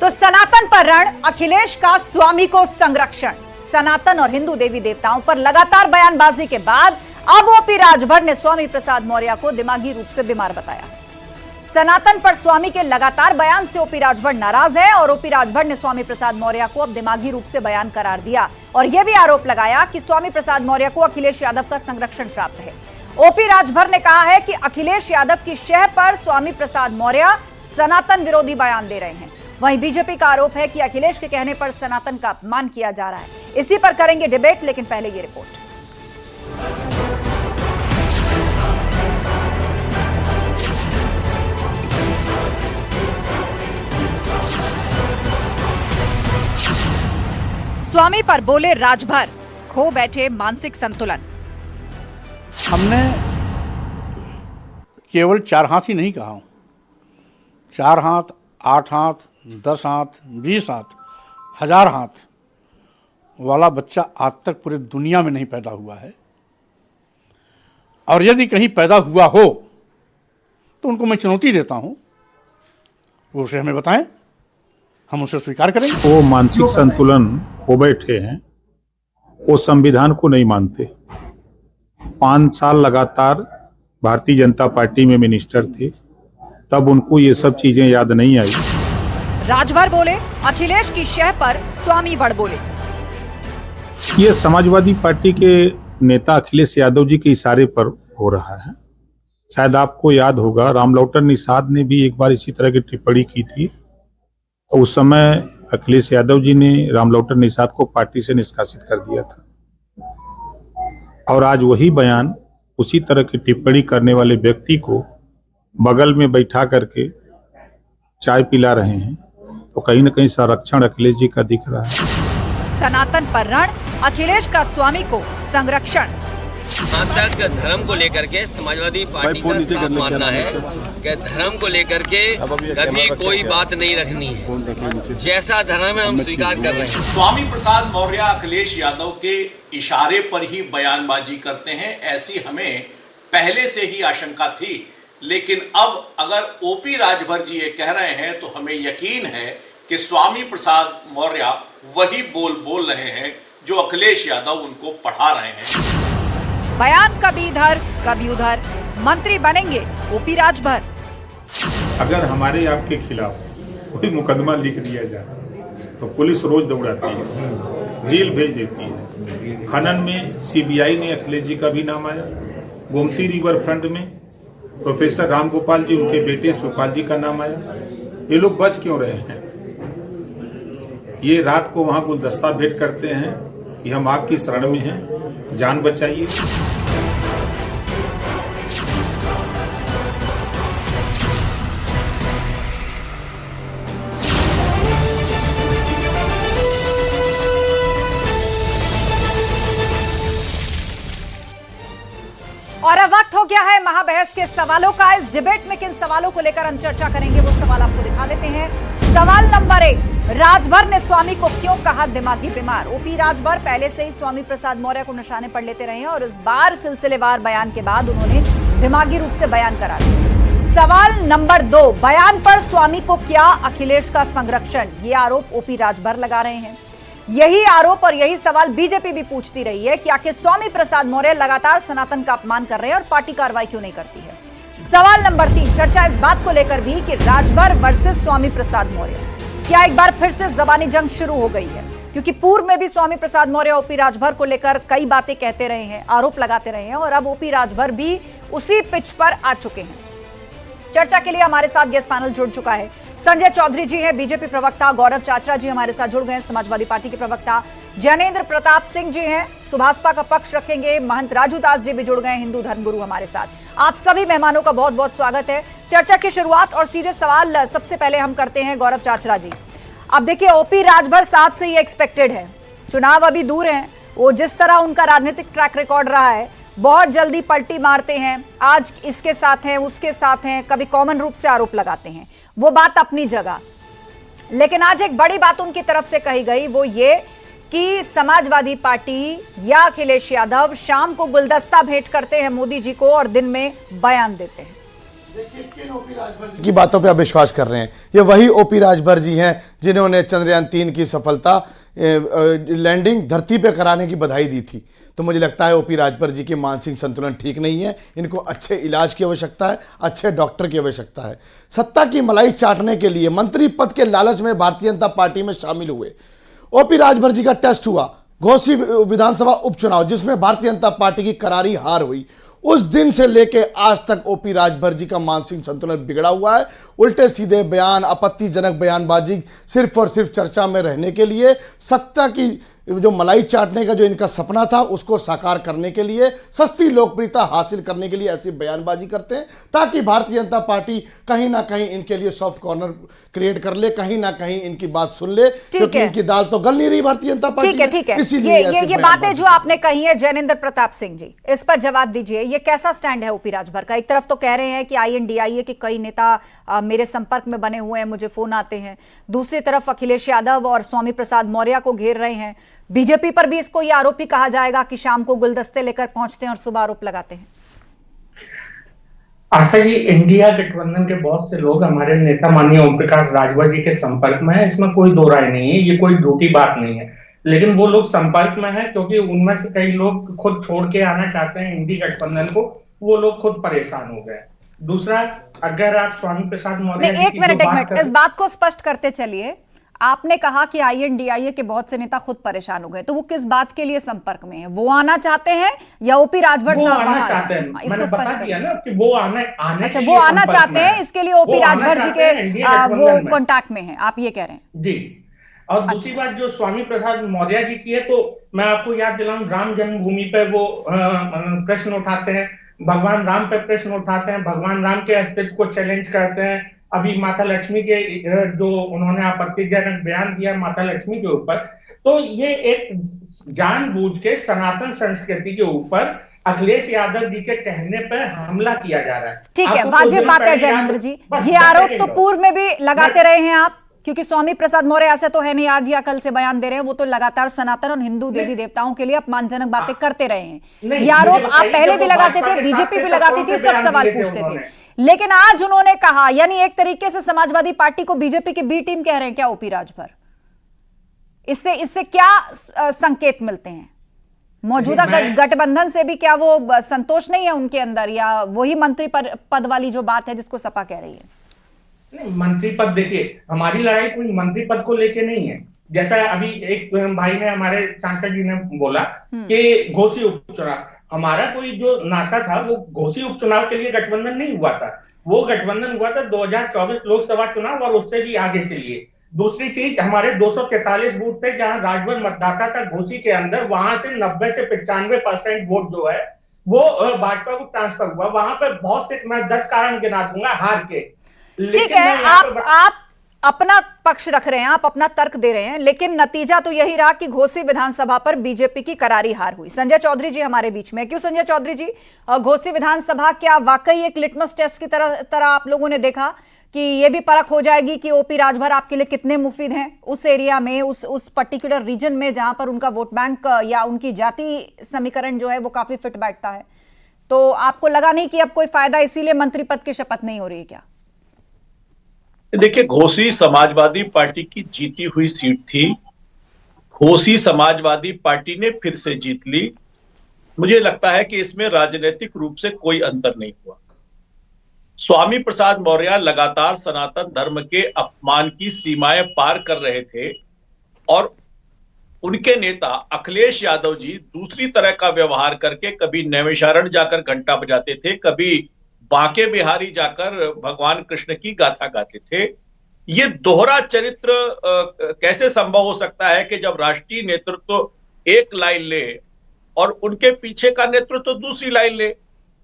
तो सनातन पर रण, अखिलेश का स्वामी को संरक्षण। सनातन और हिंदू देवी देवताओं पर लगातार बयानबाजी के बाद अब ओपी राजभर ने स्वामी प्रसाद मौर्य को दिमागी रूप से बीमार बताया। सनातन पर स्वामी के लगातार बयान से ओपी राजभर नाराज है और ओपी राजभर ने स्वामी प्रसाद मौर्य को अब दिमागी रूप से बयान करार दिया और यह भी आरोप लगाया कि स्वामी प्रसाद मौर्य को अखिलेश यादव का संरक्षण प्राप्त है। ओपी राजभर ने कहा है कि अखिलेश यादव की शह पर स्वामी प्रसाद मौर्य सनातन विरोधी बयान दे रहे हैं। वहीं बीजेपी का आरोप है कि अखिलेश के कहने पर सनातन का अपमान किया जा रहा है। इसी पर करेंगे डिबेट, लेकिन पहले ये रिपोर्ट। स्वामी पर बोले राजभर, खो बैठे मानसिक संतुलन। हमने केवल 4 हाथ ही नहीं कहा हूं, 4 हाथ, 8 हाथ, 10 हाथ, 20 हाथ, 1000 हाथ वाला बच्चा आज तक पूरी दुनिया में नहीं पैदा हुआ है। और यदि कहीं पैदा हुआ हो तो उनको मैं चुनौती देता हूं, वो उसे हमें बताएं, हम उसे स्वीकार करेंगे। वो मानसिक संतुलन खो बैठे हैं, वो संविधान को नहीं मानते। 5 साल लगातार भारतीय जनता पार्टी में मिनिस्टर थे, तब उनको ये सब चीजें याद नहीं आई। राजभर बोले अखिलेश की शह पर स्वामी बड़ बोले। ये समाजवादी पार्टी के नेता अखिलेश यादव जी के इशारे पर हो रहा है। शायद आपको याद होगा, रामलौटन निषाद ने भी एक बार इसी तरह की टिप्पणी की थी। तो उस समय अखिलेश यादव जी ने रामलौटन निषाद को पार्टी से निष्कासित कर दिया था। और आज वही बयान उसी तरह की टिप्पणी करने वाले व्यक्ति को बगल में बैठा करके चाय पिला रहे हैं, तो कहीं न कहीं संरक्षण अखिलेश जी का दिख रहा है। सनातन पर रण, अखिलेश का स्वामी को संरक्षण। जहाँ तक धर्म को लेकर के समाजवादी पार्टी का साफ मानना है कि धर्म को लेकर के कभी कोई बात नहीं रखनी है। जैसा धर्म है हम स्वीकार कर रहे हैं। स्वामी प्रसाद मौर्य अखिलेश यादव के इशारे पर ही बयानबाजी करते हैं, ऐसी हमें पहले से ही आशंका थी। लेकिन अब अगर ओपी राजभर जी ये कह रहे हैं तो हमें यकीन है कि स्वामी प्रसाद मौर्य वही बोल रहे हैं जो अखिलेश यादव उनको पढ़ा रहे हैं। बयान कभी इधर कभी उधर, मंत्री बनेंगे ओपी राजभर। अगर हमारे आपके खिलाफ कोई मुकदमा लिख दिया जाए तो पुलिस रोज दौड़ाती है, जेल भेज देती है। खनन में सीबीआई ने अखिलेश जी का भी नाम आया। गोमती रिवर फ्रंट में प्रोफेसर राम गोपाल जी, उनके बेटे शिवपाल जी का नाम आया। ये लोग बच क्यों रहे हैं? ये रात को वहां गुलदस्ता भेंट करते हैं कि हम आपकी शरण में हैं, जान बचाइए। और अब वक्त हो गया है महाबहस के सवालों का। इस डिबेट में किन सवालों को लेकर हम चर्चा करेंगे वो सवाल आपको दिखा देते हैं। सवाल नंबर 1, राजभर ने स्वामी को क्यों कहा दिमागी बीमार? ओपी राजभर पहले से ही स्वामी प्रसाद मौर्य को निशाने पर लेते रहे हैं और इस बार सिलसिलेवार बयान के बाद उन्होंने दिमागी रूप से बयान करा दिया। सवाल नंबर 2, बयान पर स्वामी को क्या अखिलेश का संरक्षण? ये आरोप ओपी राजभर लगा रहे हैं। यही आरोप और यही सवाल बीजेपी भी पूछती रही है कि आखिर स्वामी प्रसाद मौर्य लगातार सनातन का अपमान कर रहे हैं और पार्टी कार्रवाई क्यों नहीं करती है। सवाल नंबर 3, चर्चा इस बात को लेकर भी कि राजभर वर्सेस स्वामी प्रसाद मौर्य, क्या एक बार फिर से जबानी जंग शुरू हो गई है? क्योंकि पूर्व में भी स्वामी प्रसाद मौर्य ओपी राजभर को लेकर कई बातें कहते रहे हैं, आरोप लगाते रहे हैं और अब ओपी राजभर भी उसी पिच पर आ चुके हैं। चर्चा के लिए हमारे साथ गेस्ट पैनल जुड़ चुका है। संजय चौधरी जी हैं बीजेपी प्रवक्ता, गौरव चाचरा जी हमारे साथ जुड़ गए हैं समाजवादी पार्टी के प्रवक्ता, जैनेन्द्र प्रताप सिंह जी हैं सुभाषपा का पक्ष रखेंगे, महंत राजू दास जी भी जुड़ गए हिंदू धर्मगुरु हमारे साथ। आप सभी मेहमानों का बहुत बहुत स्वागत है। चर्चा की शुरुआत और सीधे सवाल सबसे पहले हम करते हैं गौरव चाचरा जी। अब देखिए, ओपी राजभर साहब से ये एक्सपेक्टेड है, चुनाव अभी दूर है, वो जिस तरह उनका राजनीतिक ट्रैक रिकॉर्ड रहा है, बहुत जल्दी पलटी मारते हैं, आज इसके साथ हैं उसके साथ हैं, कभी कॉमन रूप से आरोप लगाते हैं, वो बात अपनी जगह। लेकिन आज एक बड़ी बात उनकी तरफ से कही गई, वो ये कि समाजवादी पार्टी या अखिलेश यादव शाम को गुलदस्ता भेंट करते हैं मोदी जी को और दिन में बयान देते हैं। की बातों पे आप विश्वास कर रहे हैं? ये वही ओपी राजभर जी हैं जिन्होंने चंद्रयान 3 की सफलता लैंडिंग धरती पे कराने की बधाई दी थी। तो मुझे लगता है ओपी राजभर जी की मानसिक संतुलन ठीक नहीं है। इनको अच्छे इलाज की आवश्यकता है, अच्छे डॉक्टर की आवश्यकता है। सत्ता की मलाई चाटने के लिए मंत्री पद के लालच में भारतीय जनता पार्टी में शामिल हुए। ओपी राजभर जी का टेस्ट हुआ घोसी विधानसभा उपचुनाव, जिसमें भारतीय जनता पार्टी की करारी हार हुई। उस दिन से लेके आज तक ओपी राजभर जी का मानसिक संतुलन बिगड़ा हुआ है। उल्टे सीधे बयान, आपत्तिजनक बयानबाजी, सिर्फ और सिर्फ चर्चा में रहने के लिए, सत्ता की जो मलाई चाटने का जो इनका सपना था उसको साकार करने के लिए, सस्ती लोकप्रियता हासिल करने के लिए ऐसी बयानबाजी करते हैं ताकि भारतीय जनता पार्टी कहीं ना कहीं इनके लिए सॉफ्ट कॉर्नर क्रिएट कर ले, कहीं ना कहीं इनकी बात सुन ले, क्योंकि इनकी दाल तो गल नहीं रही भारतीय जनता पार्टी। ठीक है ये बातें जो आपने कही है जैनेंद्र प्रताप सिंह जी, इस पर जवाब दीजिए। ये कैसा स्टैंड है ओपी राजभर का? एक तरफ तो कह रहे हैं कि INDIA के कई नेता मेरे संपर्क में बने हुए हैं, मुझे फोन आते हैं। दूसरी तरफ अखिलेश यादव और स्वामी प्रसाद मौर्य को घेर रहे हैं। बीजेपी पर भी इसको ये आरोप ही कहा जाएगा कि शाम को गुलदस्ते लेकर पहुंचते हैं और सुबह आरोप लगाते हैं। आशा जी, इंडिया गठबंधन के बहुत से लोग हमारे नेता माननीय ओम प्रकाश राजभर जी के संपर्क में है, इसमें कोई दो राय नहीं है, ये कोई झूठी बात नहीं है। लेकिन वो लोग संपर्क में है क्योंकि उनमें से कई लोग खुद छोड़ के आना चाहते हैं इंडिया गठबंधन को, वो लोग खुद परेशान हो गए। दूसरा, अगर आप स्वामी प्रसाद मौर्य, एक मिनट इस बात को स्पष्ट करते चलिए। आपने कहा कि INDIA के बहुत से नेता खुद परेशान हो गए, तो वो किस बात के लिए संपर्क में है? वो आना चाहते हैं या ओपी राजभर साहब आना चाहते हैं? मैंने बता दिया ना कि वो आने अच्छा, वो आना चाहते हैं, इसके लिए ओपी राजभर जी के वो कांटेक्ट में हैं, आप ये कह रहे हैं जी। और दूसरी बात जो स्वामी प्रसाद मौर्य जी की है, तो मैं आपको याद दिलाऊं, राम जन्मभूमि पे वो प्रश्न उठाते हैं, भगवान राम पे प्रश्न उठाते हैं, भगवान राम के अस्तित्व को चैलेंज करते हैं। अभी माता लक्ष्मी के जो उन्होंने आपत्तिजनक बयान दिया माता लक्ष्मी के ऊपर, तो ये एक जानबूझ के सनातन संस्कृति के ऊपर अखिलेश यादव जी के कहने पर हमला किया जा रहा है। ठीक है, वाजिब बात है जैनेंद्र जी। ये आरोप तो पूर्व में भी लगाते रहे हैं आप, क्योंकि स्वामी प्रसाद मौर्य ऐसे तो है नहीं आज या कल से बयान दे रहे हैं, वो तो लगातार सनातन और हिंदू देवी देवताओं के लिए अपमानजनक बातें करते रहे हैं। ये आरोप आप पहले भी लगाते थे, बीजेपी भी लगाती थी, सब सवाल पूछते थे। लेकिन आज उन्होंने कहा, यानी एक तरीके से समाजवादी पार्टी को बीजेपी की बी टीम कह रहे हैं क्या ओपी राजभर? इससे क्या संकेत मिलते हैं? मौजूदा गठबंधन से भी क्या वो संतोष नहीं है उनके अंदर, या वही मंत्री पद वाली जो बात है जिसको सपा कह रही है? नहीं, मंत्री पद देखिए, हमारी लड़ाई कोई मंत्री पद को लेके नहीं है। जैसा अभी एक भाई ने, हमारे सांसद जी ने बोला कि घोसी उपचुनाव, हमारा कोई जो नाता था वो घोसी उपचुनाव के लिए गठबंधन नहीं हुआ था, वो गठबंधन हुआ था 2024 लोकसभा चुनाव और उससे भी आगे के लिए। दूसरी चीज, हमारे 243 बूथ थे जहां राजभर मतदाता था घोसी के अंदर, वहां से 90 से 95% वोट जो है वो भाजपा को ट्रांसफर हुआ। वहां पर बहुत से, मैं 10 कारण गिना दूंगा हार के। ठीक है, आप अपना पक्ष रख रहे हैं, आप अपना तर्क दे रहे हैं, लेकिन नतीजा तो यही रहा कि घोसी विधानसभा पर बीजेपी की करारी हार हुई। संजय चौधरी जी हमारे बीच में। क्यों संजय चौधरी जी, घोसी विधानसभा क्या वाकई एक लिटमस टेस्ट की तरह आप लोगों ने देखा कि ये भी परख हो जाएगी कि ओपी राजभर आपके लिए कितने मुफीद हैं उस एरिया में, उस पर्टिकुलर रीजन में जहां पर उनका वोट बैंक या उनकी जाति समीकरण जो है वो काफी फिट बैठता है? तो आपको लगा नहीं कि अब कोई फायदा, इसीलिए मंत्री पद की शपथ नहीं हो रही है क्या? देखिए, घोसी समाजवादी पार्टी की जीती हुई सीट थी, घोसी समाजवादी पार्टी ने फिर से जीत ली। मुझे लगता है कि इसमें राजनीतिक रूप से कोई अंतर नहीं हुआ। स्वामी प्रसाद मौर्य लगातार सनातन धर्म के अपमान की सीमाएं पार कर रहे थे और उनके नेता अखिलेश यादव जी दूसरी तरह का व्यवहार करके कभी नैमिषारण्य जाकर घंटा बजाते थे, कभी बांके बिहारी जाकर भगवान कृष्ण की गाथा गाते थे। ये दोहरा चरित्र कैसे संभव हो सकता है कि जब राष्ट्रीय नेतृत्व एक लाइन ले और उनके पीछे का नेतृत्व दूसरी लाइन ले?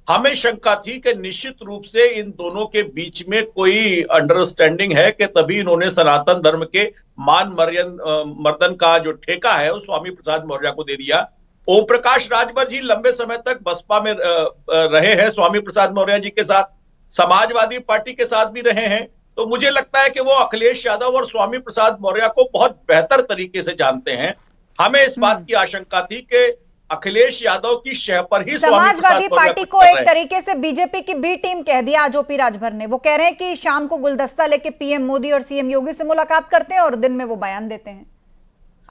हमें शंका थी कि निश्चित रूप से इन दोनों के बीच में कोई अंडरस्टैंडिंग है कि तभी इन्होंने सनातन धर्म के मान मर्दन का जो ठेका है वो स्वामी प्रसाद मौर्य को दे दिया। ओम प्रकाश राजभर जी लंबे समय तक बसपा में रहे हैं, स्वामी प्रसाद मौर्य जी के साथ, समाजवादी पार्टी के साथ भी रहे हैं। तो मुझे लगता है कि वो अखिलेश यादव और स्वामी प्रसाद मौर्य को बहुत बेहतर तरीके से जानते हैं। हमें इस बात की आशंका थी कि अखिलेश यादव की शह पर ही स्वामी समाजवादी प्रसाद मौर्य पार्टी कुछ को कर एक रहे हैं। तरीके से बीजेपी की बी टीम कह दिया आज ओपी राजभर ने। वो कह रहे हैं कि शाम को गुलदस्ता लेके पीएम मोदी और सीएम योगी से मुलाकात करते हैं और दिन में वो बयान देते हैं।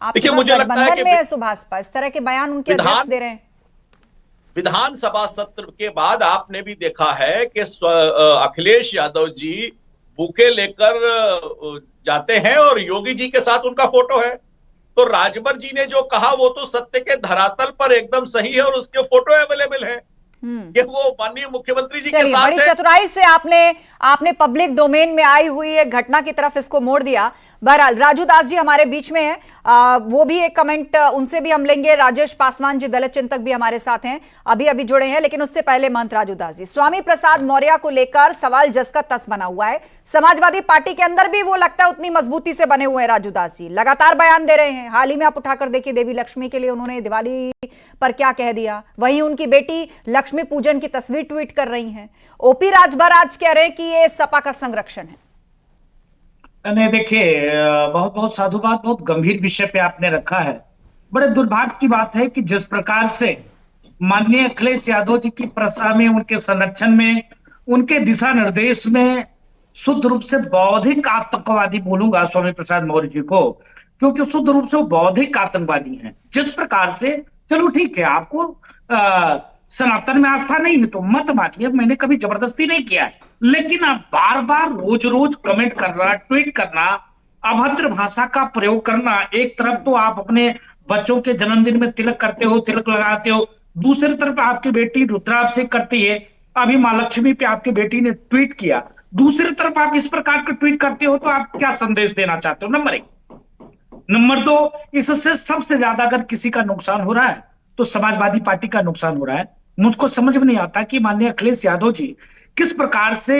आपके देखिए, साथ मुझे लगता है गठबंधन कि में है सुभाषपा, इस तरह के बयान उनके अध्यक्ष दे रहे हैं। विधानसभा सत्र के बाद आपने भी देखा है कि अखिलेश यादव जी बुके लेकर जाते हैं और योगी जी के साथ उनका फोटो है। तो राजभर जी ने जो कहा वो तो सत्य के धरातल पर एकदम सही है और उसके फोटो अवेलेबल है कि वो माननीय मुख्यमंत्री जी के चलिए, साथ बड़ी है। चतुराई से आपने पब्लिक डोमेन में आई हुई एक घटना की तरफ इसको मोड़ दिया। बहरहाल राजू दास जी हमारे बीच में हैं, वो भी एक कमेंट उनसे भी हम लेंगे। राजेश पासवान जी दलित चिंतक भी हमारे साथ हैं, अभी जुड़े हैं, लेकिन उससे पहले महंत राजू दास जी, स्वामी प्रसाद मौर्य को लेकर सवाल जस का तस बना हुआ है। समाजवादी पार्टी के अंदर भी वो लगता है उतनी मजबूती से बने हुए हैं। राजू दास जी लगातार बयान दे रहे हैं। हाल ही में आप उठाकर देखिए, देवी लक्ष्मी के लिए उन्होंने दिवाली पर क्या कह दिया। वहीं उनकी बेटी लक्ष्मी पूजन की तस्वीर ट्वीट कर रही हैं। ओपी राजभर आज कह रहे हैं कि ये सपा का संरक्षण है। नहीं, देखिए, बहुत बहुत साधुवाद, बहुत गंभीर विषय पे आपने रखा है। बड़े दुर्भाग्य की बात है कि जिस प्रकार से माननीय अखिलेश यादव जी की प्रसा में, उनके संरक्षण में, उनके दिशा निर्देश में शुद्ध रूप से बौद्धिक आतंकवादी बोलूंगा स्वामी प्रसाद मौर्य जी को, क्योंकि शुद्ध रूप से वो बौद्धिक आतंकवादी हैं। जिस प्रकार से, चलो ठीक है, आपको सनातन में आस्था नहीं है तो मत मानिए, मैंने कभी जबरदस्ती नहीं किया है, लेकिन आप बार बार रोज रोज कमेंट करना, ट्वीट करना, अभद्र भाषा का प्रयोग करना। एक तरफ तो आप अपने बच्चों के जन्मदिन में तिलक करते हो, तिलक लगाते हो, दूसरी तरफ आपकी बेटी रुद्राभिषेक करती है, अभी मां लक्ष्मी पे आपकी बेटी ने ट्वीट किया, दूसरी तरफ आप इस प्रकार के ट्वीट करते हो, तो आप क्या संदेश देना चाहते हो? नंबर 1। नंबर 2, इससे सबसे ज्यादा अगर किसी का नुकसान हो रहा है तो समाजवादी पार्टी का नुकसान हो रहा है। मुझको समझ में नहीं आता कि माननीय अखिलेश यादव जी किस प्रकार से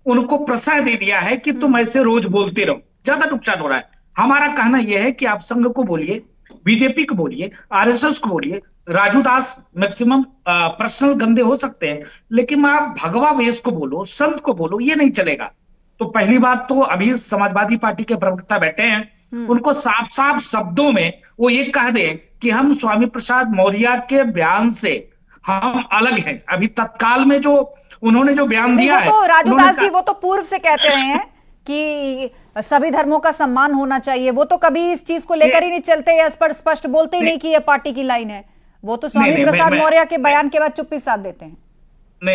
उनको प्रश्रय दे दिया है कि तुम ऐसे रोज बोलते रहो, ज्यादा नुकसान हो रहा है। हमारा कहना यह है कि आप संघ को बोलिए, बीजेपी को बोलिए, आरएसएस को बोलिए, राजू दास मैक्सिमम पर्सनल गंदे हो सकते हैं, लेकिन आप भगवा वेश को बोलो, संत को बोलो, ये नहीं चलेगा। तो पहली बात तो अभी समाजवादी पार्टी के प्रवक्ता बैठे हैं, उनको साफ साफ शब्दों में वो ये कह दें कि हम स्वामी प्रसाद मौर्य के बयान से हम अलग हैं। अभी तत्काल में जो उन्होंने जो बयान दिया है, तो राजू दास जी वो तो पूर्व से कहते रहे हैं कि सभी धर्मों का सम्मान होना चाहिए। वो तो कभी इस चीज को लेकर ही नहीं चलते, या स्पष्ट बोलते ही नहीं कि ये पार्टी की लाइन है। वो तो स्वामी प्रसाद मौर्य के बयान के बाद चुप्पी साध देते हैं।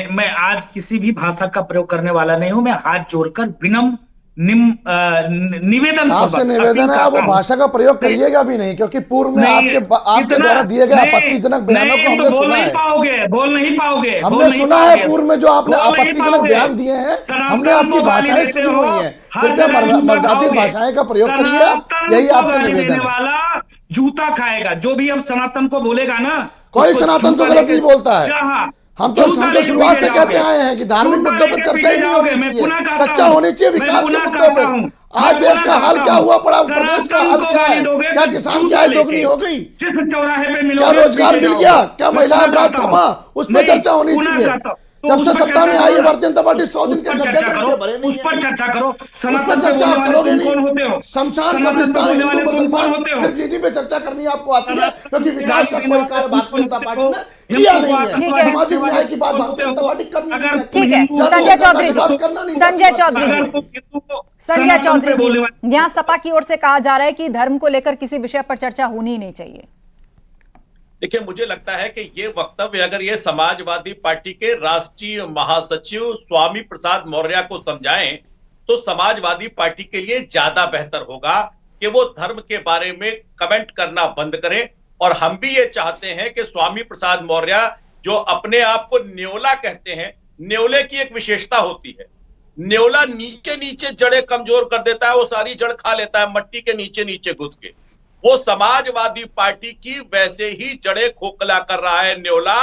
मैं आज किसी भी भाषा का प्रयोग करने वाला नहीं हूं। मैं हाथ जोड़कर विनम्र निवेदन, आपसे निवेदन है, आप वो भाषा का प्रयोग करिएगा भी नहीं, क्योंकि पूर्व में आपके द्वारा दिए गए आपत्तिजनक बयानों को हमने सुना है। बोल नहीं पाओगे। हमने सुना है पूर्व में जो आपने आपत्तिजनक बयान दिए हैं, हमने आपकी भाषाएं सुनी हुई हैं। कृपया मर्यादित भाषाएं का प्रयोग करिए, यही आपसे निवेदन है। जूता खाएगा जो भी हम सनातन को बोलेगा ना, कोई सनातन को गलत नहीं बोलता है। हम तो शुरुआत से कहते आए हैं कि धार्मिक मुद्दों पर चर्चा ही नहीं होनी चाहिए, चर्चा होनी चाहिए विकास के मुद्दों पर। आज देश का हाल क्या हुआ पड़ा, प्रदेश का हाल क्या है, क्या किसान की आय दोगुनी हो गई, क्या रोजगार मिल गया, क्या महिला अपराध थमा, उस पर चर्चा होनी चाहिए। जब से सत्ता में आई है भारतीय जनता पार्टी 100 दिन के गड्ढे भरे नहीं है, उस पर चर्चा करो। उस पर चर्चा आप करोगे नहीं। शमशान कब्रिस्तान हिंदू मुसलमान सिर्फ इन्हीं पे चर्चा करनी आपको आती है, क्योंकि विकास का कोई कार्य भारतीय जनता पार्टी ने किया नहीं है। सामाजिक न्याय की बात भारतीय जनता पार्टी करनी नहीं चाहती। ठीक है, संजय चौधरी जी, यहाँ सपा की ओर से कहा जा रहा है कि धर्म को लेकर किसी विषय पर चर्चा होनी ही नहीं चाहिए। देखिए, मुझे लगता है कि ये वक्तव्य अगर ये समाजवादी पार्टी के राष्ट्रीय महासचिव स्वामी प्रसाद मौर्य को समझाएं तो समाजवादी पार्टी के लिए ज्यादा बेहतर होगा कि वो धर्म के बारे में कमेंट करना बंद करें। और हम भी ये चाहते हैं कि स्वामी प्रसाद मौर्य जो अपने आप को न्योला कहते हैं, न्योले की एक विशेषता होती है, न्योला नीचे नीचे जड़ें कमजोर कर देता है, वो सारी जड़ खा लेता है मट्टी के नीचे नीचे घुस के। वो समाजवादी पार्टी की वैसे ही जड़ें खोखला कर रहा है न्योला।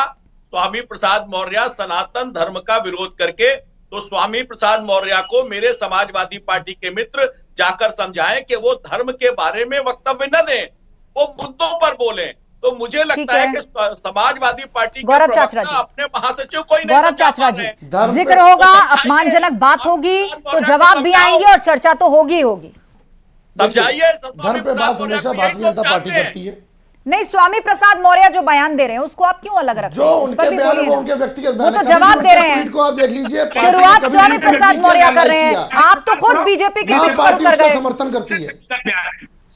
स्वामी प्रसाद मौर्य सनातन धर्म का विरोध करके, तो स्वामी प्रसाद मौर्य को मेरे समाजवादी पार्टी के मित्र जाकर समझाएं कि वो धर्म के बारे में वक्तव्य न दें, वो मुद्दों पर बोलें। तो मुझे लगता है कि समाजवादी पार्टी के प्रवक्ता अपने महासचिव को ही गौरव चाचरा जी, जिक्र होगा, अपमानजनक बात होगी तो जवाब भी आएंगे और चर्चा तो होगी होगी। समझाइए, धर्म पे बात हमेशा भारतीय जनता पार्टी करती है। नहीं, स्वामी प्रसाद मौर्य जो बयान दे रहे हैं उसको आप क्यों अलग रख जो रहे हैं? उस उनके पर भी बयान बोलिए वो ना। उनके व्यक्तिगत वो बयान तो है। जवाब कभी दे उनके रहे हैं। ट्वीट को आप देख लीजिए, पार्टी ने शुरुआत कभी स्वामी उनके प्रसाद ट्वीट मौर्य किया, कर रहे हैं, किया। आप तो खुद बीजेपी के ना बीच पर पार्टी उतर उसका गए। समर्थन करती है।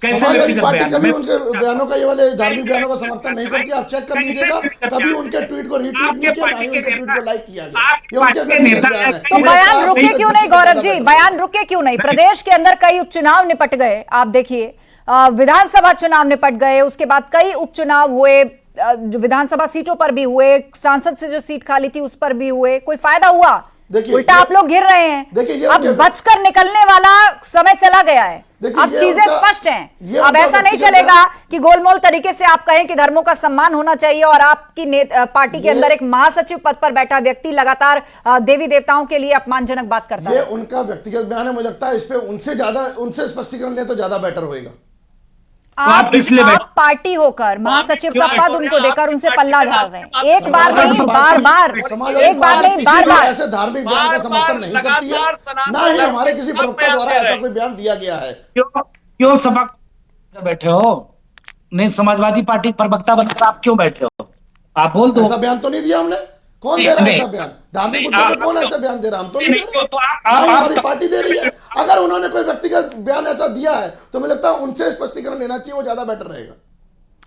कैसे समाजवादी व्यक्तिगत पार्टी बयान? कभी उनके बयानों का, ये वाले धार्मिक बयानों का समर्थन नहीं करती। आप चेक कर लीजिएगा, कभी उनके ट्वीट को रीट्वीट नहीं किया, ना ही उनके ट्वीट को लाइक किया गया। ये उनके व्यक्तिगत बयान है। तो बयान रुके क्यों नहीं गौरव जी? बयान रुके क्यों नहीं? प्रदेश के अंदर कई उपचुनाव निपट गए, आप देखिए, विधानसभा चुनाव निपट गए, उसके बाद कई उपचुनाव हुए, जो विधानसभा सीटों पर भी हुए, सांसद से जो सीट खाली थी उस पर भी हुए, कोई फायदा हुआ? देखिए, उल्टा आप लोग घिर रहे हैं। देखिए, ये अब उनके- बचकर निकलने वाला समय चला गया है। देखिए, अब ये चीजें उनका- स्पष्ट हैं। ये अब उनका ऐसा नहीं व्यक्तिगत चलेगा कि गोलमोल तरीके से आप कहें कि धर्मों का सम्मान होना चाहिए और आपकी पार्टी के अंदर एक महासचिव पद पर बैठा व्यक्ति लगातार देवी देवताओं के लिए अपमानजनक बात करता ये है। उनका व्यक्तिगत बयान है। मुझे लगता है इस पे उनसे स्पष्टीकरण ले तो ज्यादा बेटर होएगा। आप किस लिए आप पार्टी होकर महासचिव का पद उनको देकर उनसे पल्ला झाड़ रहे हैं। एक बार समाजवादी नहीं, पार्टी- बार बार, समाजवादी एक बार पार्टी नहीं, किसी बार भी बार। ऐसे धार्मिक बयान का समर्थन नहीं करती है, ना ही हमारे किसी प्रवक्ता द्वारा ऐसा कोई बयान दिया गया है। क्यों सभा में बैठे हो? नहीं, समाजवादी पार्टी प्रवक्ता बनकर आप क्यों बैठे हो? आप बोल दो। ऐसा बयान तो नहीं दिया हमने। कौन दे रहा है ऐसा बयान? धार्मिक मुद्दों पे कौन ऐसा बयान दे रहा? हम तो नहीं दे रहे। तो ना ही हमारी पार्टी दे रही है। अगर उन्होंने कोई व्यक्तिगत बयान ऐसा दिया है तो मुझे लगता है उनसे स्पष्टीकरण लेना चाहिए, वो ज्यादा बेटर रहेगा।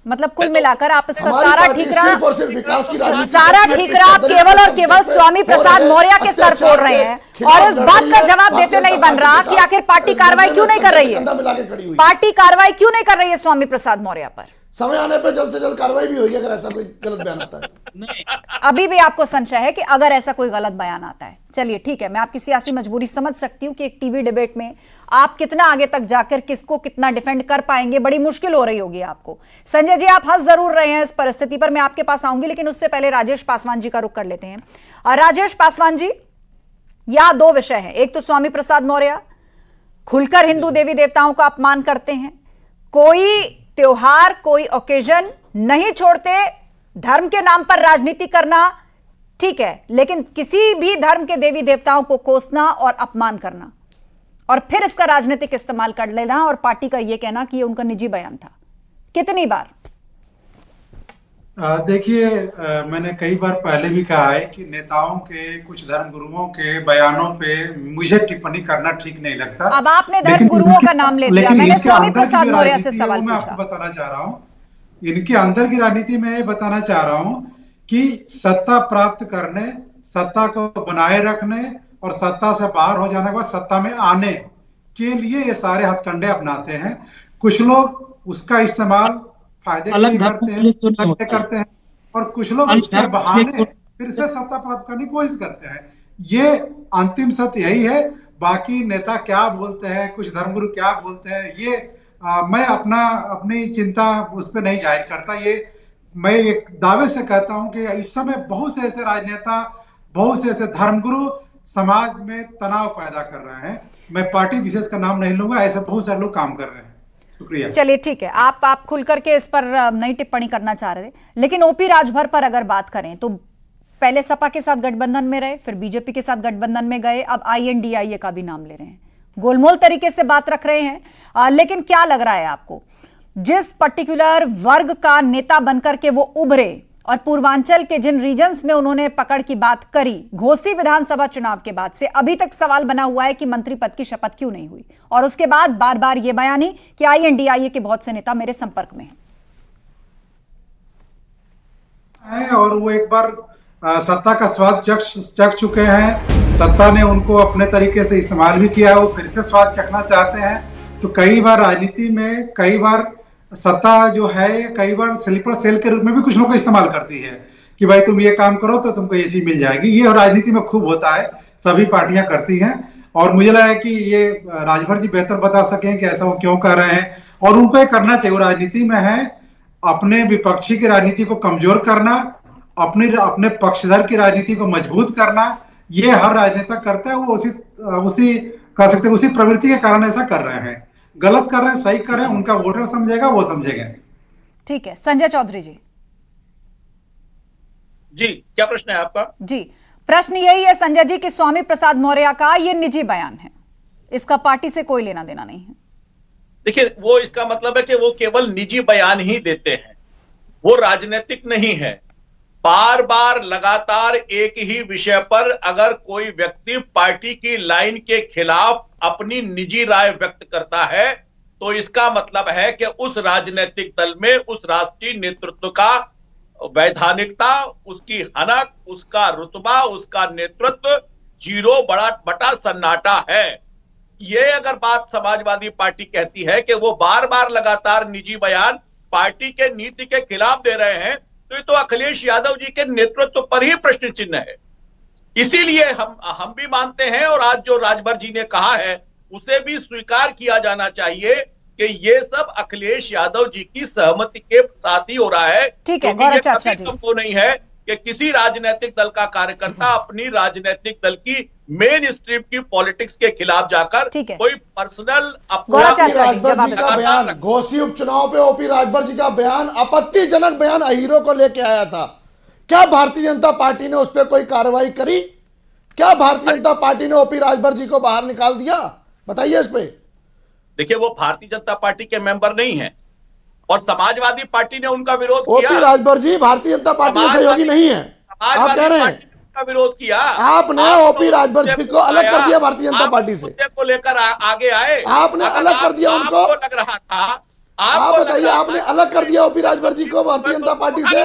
मतलब कुल मिलाकर आप इसका हमारी सारा पार्टी ठीकरा, सिर्फ और सिर्फ विकास की राजनीति सारा करती है। ठीकरा आप केवल और केवल स्वामी प्रसाद मौर्य के सर फोड़ रहे हैं और इस बात का जवाब देते नहीं बन रहा कि आखिर पार्टी कार्रवाई क्यों नहीं कर रही है? कंधा मिला के खड़ी हुई। पार्टी कार्रवाई क्यों नहीं कर रही है स्वामी प्रसाद मौर्य पर? समय आने पर जल्द से जल्द कार्रवाई भी होगी अगर ऐसा कोई गलत बयान आता है। अभी भी आपको संशय है कि अगर ऐसा कोई गलत बयान आता है? चलिए ठीक है, मैं आपकी सियासी मजबूरी समझ सकती हूं कि एक टीवी डिबेट में आप कितना आगे तक जाकर किसको कितना डिफेंड कर पाएंगे, बड़ी मुश्किल हो रही होगी आपको। संजय जी, आप हंस जरूर रहे हैं इस परिस्थिति पर, मैं आपके पास आऊंगी, लेकिन उससे पहले राजेश पासवान जी का रुख कर लेते हैं। राजेश पासवान जी, यहां दो विषय हैं। एक तो स्वामी प्रसाद मौर्य खुलकर हिंदू देवी देवताओं का अपमान करते हैं, कोई त्योहार, कोई ओकेजन नहीं छोड़ते, धर्म के नाम पर राजनीति करना ठीक है, लेकिन किसी भी धर्म के देवी देवताओं को कोसना और अपमान करना और फिर इसका राजनीतिक इस्तेमाल कर लेना और पार्टी का यह कहना कि ये उनका निजी बयान था, कितनी बार? देखिए, मैंने कई बार पहले भी कहा है कि नेताओं के, कुछ धर्म गुरुओं के बयानों पे मुझे टिप्पणी करना ठीक नहीं लगता। अब आपने धर्म गुरुओं का नाम ले लिया, मैंने स्वामी प्रसाद मौर्य से सवाल मैं पूछा। आपको बताना चाह रहा हूँ, इनके अंदर की राजनीति में ये बताना चाह रहा हूँ कि सत्ता प्राप्त करने, सत्ता को बनाए रखने और सत्ता से बाहर हो जाने के बाद सत्ता में आने के लिए ये सारे हथकंडे अपनाते हैं। कुछ लोग उसका इस्तेमाल फायदे के लिए करते हैं और कुछ लोग उसके बहाने फिर से सत्ता प्राप्त करने की कोशिश करते हैं। ये अंतिम सत्य यही है। बाकी नेता क्या बोलते हैं, कुछ धर्मगुरु क्या बोलते हैं, ये मैं अपनी चिंता उस पर नहीं जाहिर करता। ये मैं एक दावे से कहता हूं कि इस समय बहुत से ऐसे राजनेता, बहुत से ऐसे धर्मगुरु समाज में तनाव पैदा कर रहे हैं। मैं पार्टी विशेष का नाम नहीं लूंगा, ऐसे बहुत सारे लोग काम कर रहे हैं। शुक्रिया। चलिए ठीक है, आप खुल करके इस पर नई टिप्पणी करना चाह रहे थे, लेकिन ओपी राजभर पर अगर बात करें तो पहले सपा के साथ गठबंधन में रहे, फिर बीजेपी के साथ गठबंधन में गए, अब INDIA का भी नाम ले रहे हैं, गोलमोल तरीके से बात रख रहे हैं। लेकिन क्या लग रहा है आपको, जिस पर्टिकुलर वर्ग का नेता बनकर के वो उभरे और पूर्वांचल के जिन रीजन्स में उन्होंने पकड़ की बात करी, घोसी विधानसभा चुनाव के बाद से अभी तक सवाल बना हुआ है कि मंत्री पद की शपथ क्यों नहीं हुई, और उसके बाद बार बार ये बयानी कि INDIA के बहुत से नेता मेरे संपर्क में हैं और वो एक बार सत्ता का स्वाद चख चुके हैं। सत्ता ने उनको अपने तरीके से इस्तेमाल भी किया, वो फिर से स्वाद चखना चाहते हैं। तो कई बार राजनीति में, कई बार सत्ता जो है, कई बार स्लीपर सेल के रूप में भी कुछ लोगों को इस्तेमाल करती है कि भाई तुम ये काम करो तो तुमको ये चीज मिल जाएगी। ये राजनीति में खूब होता है, सभी पार्टियां करती हैं और मुझे लगा कि ये राजभर जी बेहतर बता सकें कि ऐसा वो क्यों कर रहे हैं। और उनको ये करना चाहिए, वो राजनीति में है, अपने विपक्षी की राजनीति को कमजोर करना, अपने पक्षधर की राजनीति को मजबूत करना, ये हर राजनेता करता है। वो उसी कह सकते हैं उसी प्रवृत्ति के कारण ऐसा कर रहे हैं। गलत कर रहे हैं, सही कर रहे हैं, उनका वोटर समझेगा, वो समझेगा। ठीक है, संजय चौधरी जी। जी, क्या प्रश्न है आपका? जी, प्रश्न यही है संजय जी कि स्वामी प्रसाद मौर्य का ये निजी बयान है, इसका पार्टी से कोई लेना देना नहीं है। देखिए, वो इसका मतलब है कि वो केवल निजी बयान ही देते हैं। वो राजनीतिक नहीं है। बार बार लगातार एक ही विषय पर अगर कोई व्यक्ति पार्टी की लाइन के खिलाफ अपनी निजी राय व्यक्त करता है तो इसका मतलब है कि उस राजनीतिक दल में उस राष्ट्रीय नेतृत्व का वैधानिकता, उसकी हनक, उसका रुतबा, उसका नेतृत्व जीरो बटा सन्नाटा है। ये अगर बात समाजवादी पार्टी कहती है कि वो बार बार लगातार निजी बयान पार्टी के नीति के खिलाफ दे रहे हैं, तो ये तो अखिलेश यादव जी के नेतृत्व पर ही प्रश्न चिन्ह है। इसीलिए हम भी मानते हैं और आज जो राजभर जी ने कहा है उसे भी स्वीकार किया जाना चाहिए कि ये सब अखिलेश यादव जी की सहमति के साथ ही हो रहा है। ठीक है, क्योंकि ये चाचा कभी जी संभव नहीं है कि किसी राजनीतिक दल का कार्यकर्ता अपनी राजनीतिक दल की मेन स्ट्रीम की पॉलिटिक्स के खिलाफ जाकर कोई पर्सनल अपना राजभर जी का बयान, घोसी उपचुनाव पे ओपी राजभर जी का बयान, आपत्तिजनक बयान अहीरों को लेके आया था। क्या भारतीय जनता पार्टी ने उस पर कोई कार्रवाई करी? क्या भारतीय जनता पार्टी ने ओपी राजभर जी को बाहर निकाल दिया? बताइए इस पे। देखिए, वो भारतीय जनता पार्टी के मेंबर नहीं है और समाजवादी पार्टी ने उनका विरोध किया। ओपी राजभर जी भारतीय जनता पार्टी के सहयोगी नहीं है, आप कह रहे हैं। का विरोध किया आपने ओपी राजभर जी को अलग कर दिया भारतीय जनता पार्टी से, को लेकर आगे आए, आपने अलग कर दिया उनको। लग रहा था आप बताइए, आपने अलग कर दिया ओपी राजभर जी को भारतीय जनता पार्टी से।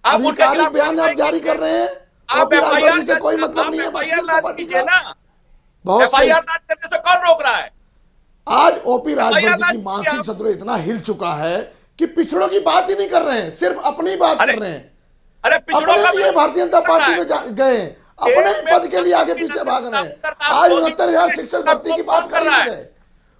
आधिकारिक बयान आप जारी कर रहे हैं, ओपी राजभर जी से कोई मतलब नहीं है भारतीय जनता पार्टी का। बहुत सही, करने से कौन रोक रहा है? आज ओपी राजभर जी की मानसिक संतुलन इतना हिल चुका है कि पिछड़ों की बात ही नहीं कर रहे हैं, सिर्फ अपनी बात कर रहे हैं। अरे अपने लिए भारतीय जनता पार्टी में गए, अपने पद के लिए आगे पीछे भाग रहे हैं। आज 69,000 शिक्षक भर्ती की बात कर रहे हैं,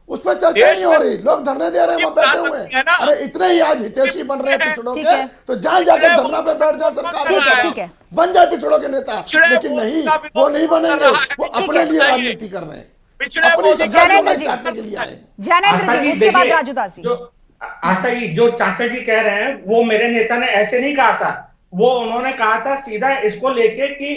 उस पर चर्चा नहीं हो रही, लोग धरने दे रहे हैं, वहां बैठे हुए हैं। अरे इतने ही आज हितैषी बन रहे हैं पिछड़ों के, तो जहां जाकर धरना पे बैठ जाए सरकार, बन जाए पिछड़ों के नेता। लेकिन नहीं, वो नहीं बनेंगे, वो अपने लिए राजनीति कर रहे हैं, अपनी सरकार को चाटने के लिए आए। उसके बाद राजूदास जी, आशा जी, जो चाचा जी कह रहे हैं वो मेरे नेता ने ऐसे नहीं कहा था। वो उन्होंने कहा था सीधा इसको लेके कि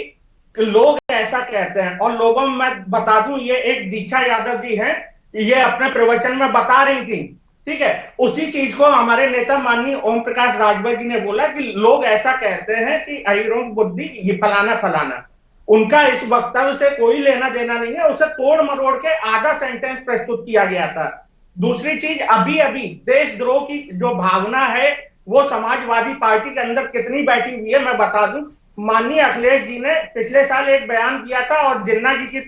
लोग ऐसा कहते हैं, और लोगों में मैं बता दूं, ये एक दीक्षा यादव जी हैं, ये अपने प्रवचन में बता रही थी, ठीक है। उसी चीज को हमारे नेता माननीय ओम प्रकाश राजभर जी ने बोला कि लोग ऐसा कहते हैं कि अहीरों की बुद्धि ये फलाना फलाना। उनका इस वक्तव्य से कोई लेना देना नहीं है, उसे तोड़ मरोड़ के आधा सेंटेंस प्रस्तुत किया गया था। दूसरी चीज, अभी अभी देशद्रोह की जो भावना है वो समाजवादी पार्टी के अंदर कितनी बैठी हुई है मैं बता दूं। माननीय अखिलेश जी ने पिछले साल एक बयान किया था और जिन्ना की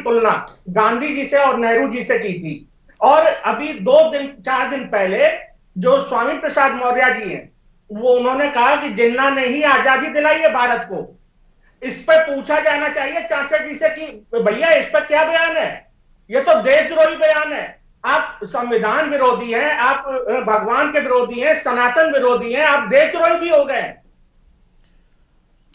तुलना गांधी जी से और नेहरू जी से की थी। और अभी 4 दिन पहले जो स्वामी प्रसाद मौर्य जी हैं, वो उन्होंने कहा कि जिन्ना ने ही आजादी दिलाई है भारत को। इस पर पूछा जाना चाहिए चाचा जी से कि भैया इस पर क्या बयान है? ये तो देशद्रोही बयान है। आप संविधान विरोधी हैं, आप भगवान के विरोधी हैं, सनातन विरोधी हैं, आप देशद्रोही भी हो गए।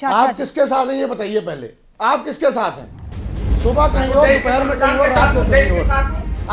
आप किसके साथ हैं ये बताइए पहले, आप किसके साथ हैं? सुबह कहीं और, दोपहर में कहीं और, रात को कहीं और।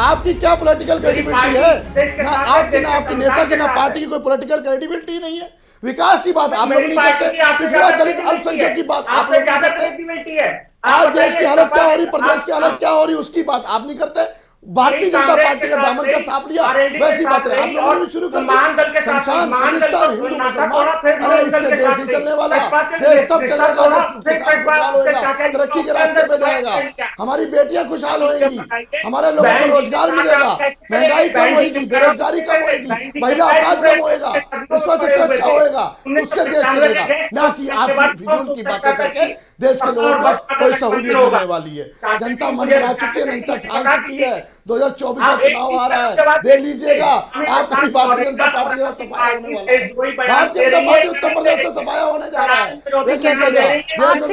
आपकी क्या पॉलिटिकल क्रेडिबिलिटी है? ना आपकी, ना आपके नेता की, ना पार्टी की कोई पॉलिटिकल क्रेडिबिलिटी नहीं है। विकास की बात आप लोग नहीं करते, पिछड़ा दलित अल्पसंख्यक की बात आप लोग नहीं करते। आज देश की हालत क्या हो रही, प्रदेश की हालत क्या हो रही, उसकी बात आप नहीं करते। भारतीय जनता पार्टी का दामन का थाप लिया, वैसी बातें आप लोगों ने भी शुरू कर दी। शमशान, पाकिस्तान, हिंदू मुसलमान, अरे इससे देश ही चलने वाला, देश तब चलेगा जब किसान खुशहाल होएगा, तरक्की के रास्ते पे जाएगा, हमारी बेटियां खुशहाल होएंगी, हमारे लोगों को रोजगार मिलेगा, महंगाई कम होगी, बेरोजगारी कम होगी, महिला अपराध कम होएगा, इंफ्रास्ट्रक्चर अच्छा होएगा, उससे देश चलेगा। ना कि आप फिजूल की बातें करके देश के लोगों को कोई सहूलियत मिलने वाली है। जनता मन बना चुकी है, जनता ठान चुकी है। 2024 का चुनाव आ रहा है, दे लीजिएगा। आप कभी भारतीय जनता पार्टी का सफाया होने वाला है, भारतीय जनता पार्टी उत्तर प्रदेश से सफाया होने जा रहा है।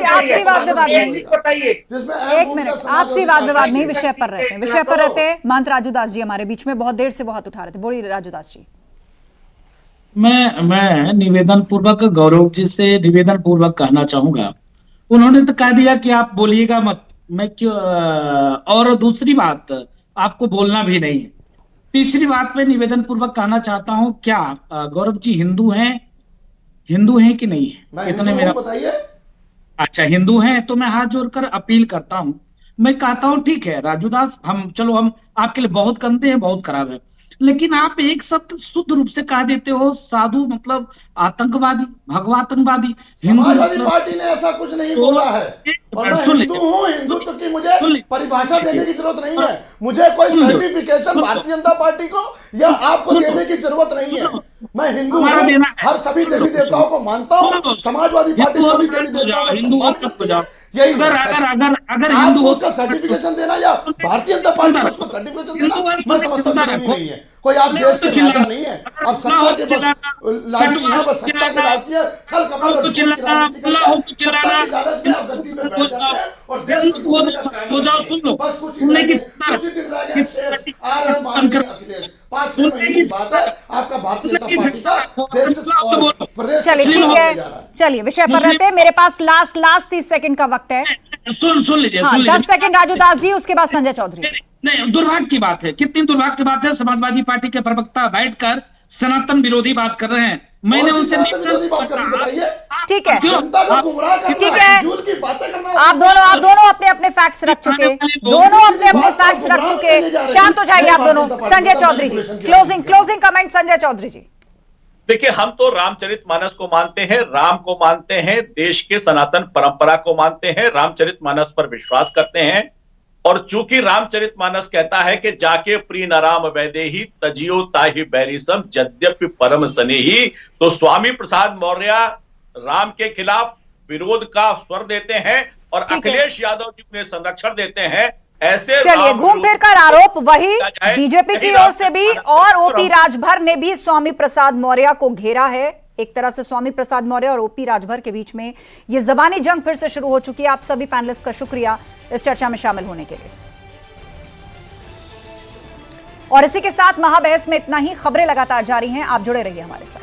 आपसी वाद विवाद नहीं, जिसमें एक मिनट, आपसी वाद विवाद नहीं, विषय पर रहते हैं, विषय पर रहते हैं। महंत राजूदास जी हमारे बीच में बहुत देर से बहुत उठा रहे थे, बोलिए राजूदास जी। मैं निवेदन पूर्वक गौरव जी से निवेदन पूर्वक कहना चाहूंगा, उन्होंने तो कह दिया कि आप बोलिएगा मत, मैं क्यों, और दूसरी बात आपको बोलना भी नहीं है। तीसरी बात में निवेदन पूर्वक कहना चाहता हूं, क्या गौरव जी हिंदू हैं कि नहीं है? इतने मेरा बताइए। अच्छा, हिंदू हैं तो मैं हाथ जोड़कर अपील करता हूं मैं कहता हूं ठीक है राजूदास, हम आपके लिए बहुत गंदे हैं, बहुत खराब है, लेकिन आप एक शब्द शुद्ध रूप से कह देते हो साधु मतलब आतंकवादी, भगवातंकवादी, हिंदू समाजवादी मतलब पार्टी ने ऐसा कुछ नहीं बोला है। और मैं हिंदू हूँ, हिंदुत्व की मुझे परिभाषा देने की जरूरत नहीं है। मुझे कोई सर्टिफिकेशन भारतीय जनता पार्टी को या आपको देने की जरूरत नहीं है। मैं हिंदू हूँ, हर सभी देवी देवताओं को मानता हूँ। समाजवादी पार्टी सभी देवी देवताओं का सम्मान करती है। यही अगर आपको उसका सर्टिफिकेशन देना या भारतीय जनता पार्टी को उसको सर्टिफिकेशन देना मैं समझता हूँ जरूरी नहीं है। कोई आप देश के राजा नहीं है, आप सत्ता के बस लालची हैं, बस सत्ता के लालची है, छल कपट और झूठ की राजनीति करके सत्ता की लालच में आप गद्दी में बैठ जाते हैं और देश को हो जाओ, सुन लो, बस कुछ ही दिन रह गए शेष आ रहे हैं माननीय अखिलेश। 5-6 महीने की बात है, आपका भारतीय जनता पार्टी का देश और प्रदेश। चलिए ठीक है, चलिए विषय पर रहते हैं। मेरे पास लास्ट 30 सेकंड का वक्त है। सुन लीजिए, 10 सेकंड राजूदास जी, उसके बाद संजय चौधरी। नहीं, दुर्भाग्य की बात है, कितनी दुर्भाग्य की बात है, समाजवादी पार्टी के प्रवक्ता बैठकर सनातन विरोधी बात कर रहे हैं। मैंने उनसे बताइए, ठीक है, जनता को गुमराह करना, ठीक है, झूठ की बातें करना। आप दोनों अपने अपने फैक्ट्स रख चुके, दोनों अपने अपने फैक्ट्स रख चुके। शांत हो जाइए आप दोनों। संजय चौधरी जी, क्लोजिंग कमेंट संजय चौधरी जी। देखिए, हम तो रामचरितमानस को मानते हैं, राम को मानते हैं, देश के सनातन परंपरा को मानते हैं, रामचरितमानस पर विश्वास करते हैं। और चूंकि रामचरितमानस कहता है कि जाके प्रिय न राम वैदेही तजियो ताहि बैरिसम यद्यपि परम स्नेही, तो स्वामी प्रसाद मौर्य राम के खिलाफ विरोध का स्वर देते हैं और अखिलेश यादव जी उन्हें संरक्षण देते हैं। ऐसे चलिए, घूम फिर कर आरोप वही बीजेपी की ओर से भी और ओपी राजभर ने भी स्वामी प्रसाद मौर्य को घेरा है। एक तरह से स्वामी प्रसाद मौर्य और ओपी राजभर के बीच में ये जबानी जंग फिर से शुरू हो चुकी है। आप सभी पैनलिस्ट का शुक्रिया इस चर्चा में शामिल होने के लिए। और इसी के साथ महाबहस में इतना ही। खबरें लगातार जारी हैं, आप जुड़े रहिए हमारे साथ।